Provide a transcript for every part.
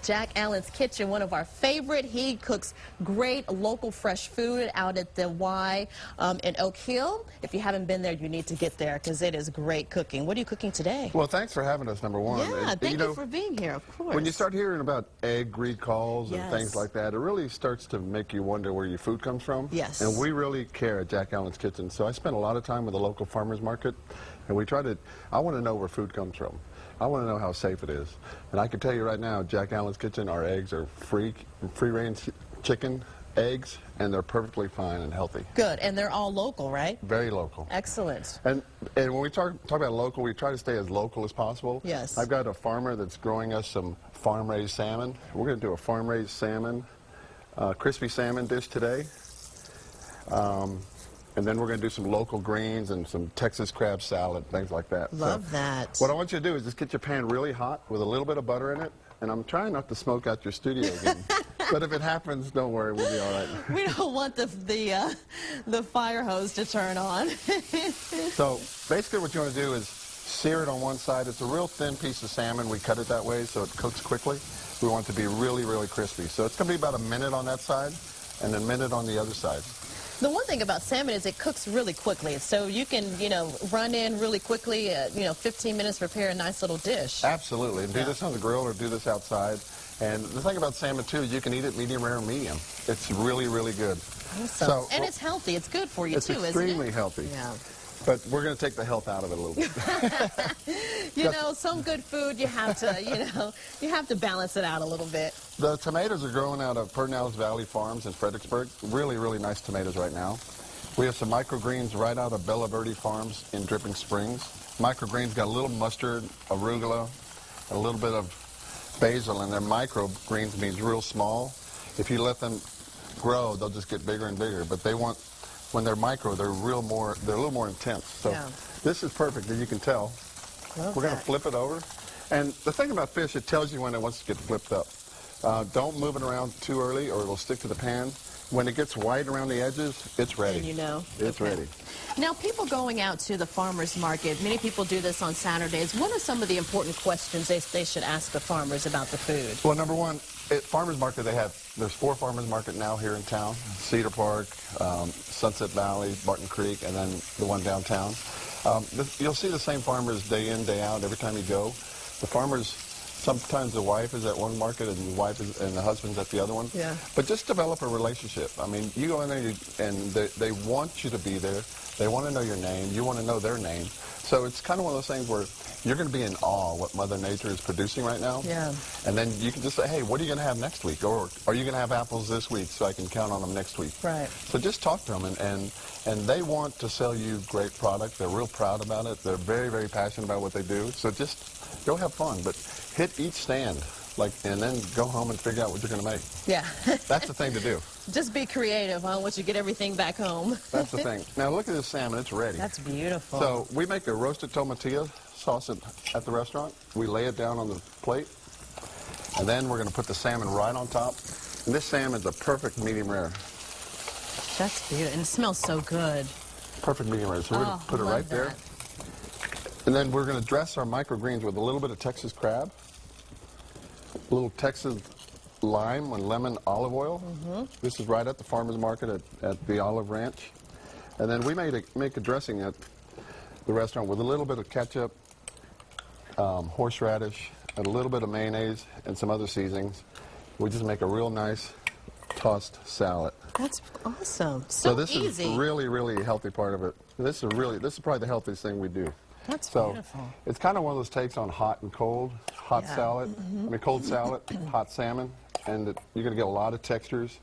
Jack Allen's Kitchen, one of our favorite. He cooks great local fresh food out at the Y in Oak Hill. If you haven't been there, you need to get there because it is great cooking. What are you cooking today? Well, thanks for having us, number one. Yeah, thank you for being here, of course. When you start hearing about egg recalls and things like that, it really starts to make you wonder where your food comes from. Yes. And we really care at Jack Allen's Kitchen. So I spend a lot of time with the local farmers market, and we try to, I want to know where food comes from. I want to know how safe it is. And I can tell you right now, Jack Allen's Kitchen, our eggs are free-range chicken eggs, and they're perfectly fine and healthy. Good, and they're all local, right? Very local. Excellent. And when we talk about local, we try to stay as local as possible. Yes. I've got a farmer that's growing us some farm-raised salmon. We're going to do a farm-raised salmon, crispy salmon dish today. And then we're going to do some local greens and some Texas crab salad, things like that. Love that. What I want you to do is just get your pan really hot with a little bit of butter in it. And I'm trying not to smoke out your studio again. But if it happens, don't worry, we'll be all right. We don't want the fire hose to turn on. So basically what you want to do is sear it on one side. It's a real thin piece of salmon. We cut it that way so it cooks quickly. We want it to be really, really crispy. So it's going to be about a minute on that side and a minute on the other side. The one thing about salmon is it cooks really quickly, so you can, run in really quickly, 15 minutes, prepare a nice little dish. Absolutely, and do this on the grill or do this outside. And the thing about salmon, too, is you can eat it medium rare or medium. It's really, really good. Awesome. So, and it's healthy. It's good for you, too, isn't it? It's extremely healthy. Yeah. But we're going to take the health out of it a little bit. Some good food, you have to, you have to balance it out a little bit. The tomatoes are growing out of Pernell's Valley Farms in Fredericksburg. Really, really nice tomatoes right now. We have some microgreens right out of Bella Verde Farms in Dripping Springs. Microgreens got a little mustard, arugula, a little bit of basil in there. Microgreens means real small. If you let them grow, they'll just get bigger and bigger. But they want, when they're micro, they're a little more intense. So this is perfect, as you can tell. We're going to flip it over. And the thing about fish, it tells you when it wants to get flipped up. Don't move it around too early or it'll stick to the pan. When it gets white around the edges, it's ready. And you know. It's ready. Now, people going out to the farmers market, many people do this on Saturdays. What are some of the important questions they should ask the farmers about the food? Well, number one, at farmers market, there's 4 farmers market now here in town. Cedar Park, Sunset Valley, Barton Creek, and then the one downtown. You'll see the same farmers day in, day out, every time you go. The farmers, sometimes the wife is at one market and the husband's at the other one. Yeah. But just develop a relationship. I mean, you go in there and they want you to be there. They want to know your name. You want to know their name. So it's kind of one of those things where you're going to be in awe what Mother Nature is producing right now. Yeah. And then you can just say, hey, what are you going to have next week? Or are you going to have apples this week so I can count on them next week? Right. So just talk to them. And they want to sell you great product. They're real proud about it. They're very, very passionate about what they do. So just go have fun. But hit each stand, and then go home and figure out what you're going to make. Yeah. That's the thing to do. Just be creative, huh, once you get everything back home. That's the thing. Now look at this salmon. It's ready. That's beautiful. So we make a roasted tomatillo sauce at the restaurant. We lay it down on the plate. And then we're going to put the salmon right on top. And this salmon's a perfect medium rare. That's beautiful. And it smells so good. Perfect medium rare. So we're going to put it right there. And then we're going to dress our microgreens with a little bit of Texas crab, a little Texas lime and lemon olive oil. This is right at the farmer's market at the Olive Ranch. And then we make a dressing at the restaurant with a little bit of ketchup, horseradish, and a little bit of mayonnaise and some other seasonings. We just make a real nice tossed salad. That's awesome. So this easy. Is really, really healthy part of it. This is probably the healthiest thing we do. That's beautiful. It's kind of one of those takes on hot and cold, salad, I mean cold salad, hot salmon, and you're going to get a lot of textures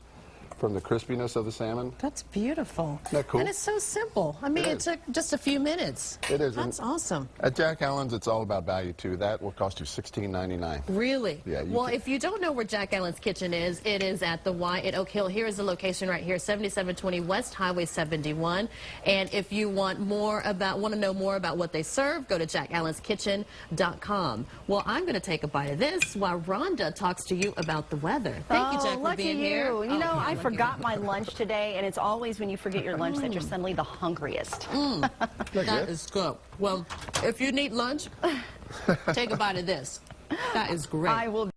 from the crispiness of the salmon. That's beautiful. Isn't that cool? And it's so simple. I mean, it took just a few minutes. It is. That's awesome. At Jack Allen's, it's all about value, too. That will cost you $16.99. Really? Yeah. Well, if you don't know where Jack Allen's Kitchen is, it is at the Y at Oak Hill. Here is the location right here, 7720 West Highway 71. And if you want to know more about what they serve, go to JackAllensKitchen.com. Well, I'm going to take a bite of this while Rhonda talks to you about the weather. Thank you, Jack, for being here. You know, I forgot my lunch today, and it's always when you forget your lunch that you're suddenly the hungriest. That is good. Well, if you need lunch, take a bite of this. That is great. I will.